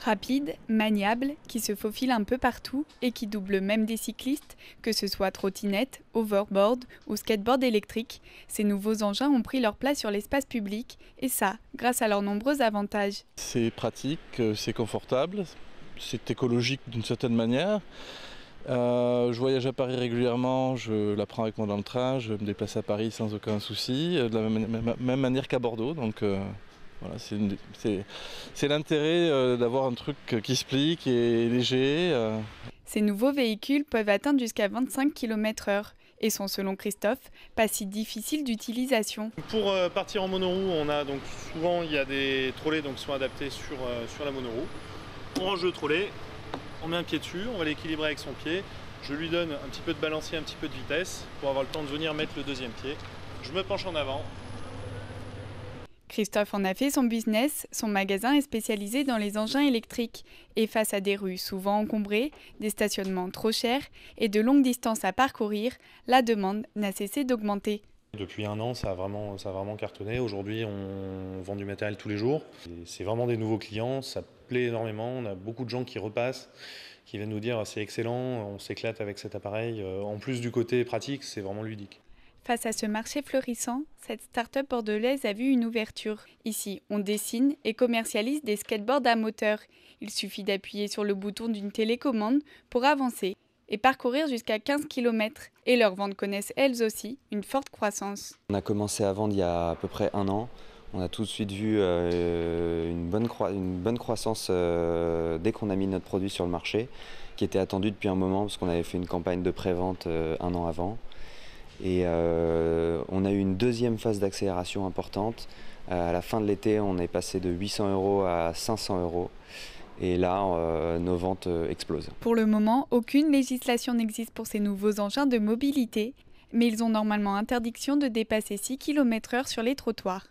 Rapide, maniable, qui se faufile un peu partout et qui double même des cyclistes, que ce soit trottinette, overboard ou skateboard électrique, ces nouveaux engins ont pris leur place sur l'espace public et ça, grâce à leurs nombreux avantages. C'est pratique, c'est confortable, c'est écologique d'une certaine manière. Je voyage à Paris régulièrement, je la prends avec moi dans le train, je me déplace à Paris sans aucun souci, de la même manière qu'à Bordeaux. Donc, voilà, c'est l'intérêt d'avoir un truc qui se plie, qui est léger. Ces nouveaux véhicules peuvent atteindre jusqu'à 25 km/h et sont, selon Christophe, pas si difficiles d'utilisation. Pour partir en monoroue, on a donc souvent il y a des trolleys qui sont adaptés sur la monoroue. On range le trolley, on met un pied dessus, on va l'équilibrer avec son pied. Je lui donne un petit peu de balancier, un petit peu de vitesse pour avoir le temps de venir mettre le deuxième pied. Je me penche en avant. Christophe en a fait son business, son magasin est spécialisé dans les engins électriques et face à des rues souvent encombrées, des stationnements trop chers et de longues distances à parcourir, la demande n'a cessé d'augmenter. Depuis un an, ça a vraiment cartonné. Aujourd'hui, on vend du matériel tous les jours. C'est vraiment des nouveaux clients, ça plaît énormément. On a beaucoup de gens qui repassent, qui viennent nous dire c'est excellent, on s'éclate avec cet appareil. En plus du côté pratique, c'est vraiment ludique. Face à ce marché florissant, cette start-up bordelaise a vu une ouverture. Ici, on dessine et commercialise des skateboards à moteur. Il suffit d'appuyer sur le bouton d'une télécommande pour avancer et parcourir jusqu'à 15 km. Et leurs ventes connaissent elles aussi une forte croissance. On a commencé à vendre il y a à peu près un an. On a tout de suite vu une bonne croissance dès qu'on a mis notre produit sur le marché, qui était attendu depuis un moment parce qu'on avait fait une campagne de pré-vente un an avant. Et on a eu une deuxième phase d'accélération importante. À la fin de l'été, on est passé de 800 € à 500 €. Et là, nos ventes explosent. Pour le moment, aucune législation n'existe pour ces nouveaux engins de mobilité, mais ils ont normalement interdiction de dépasser 6 km/h sur les trottoirs.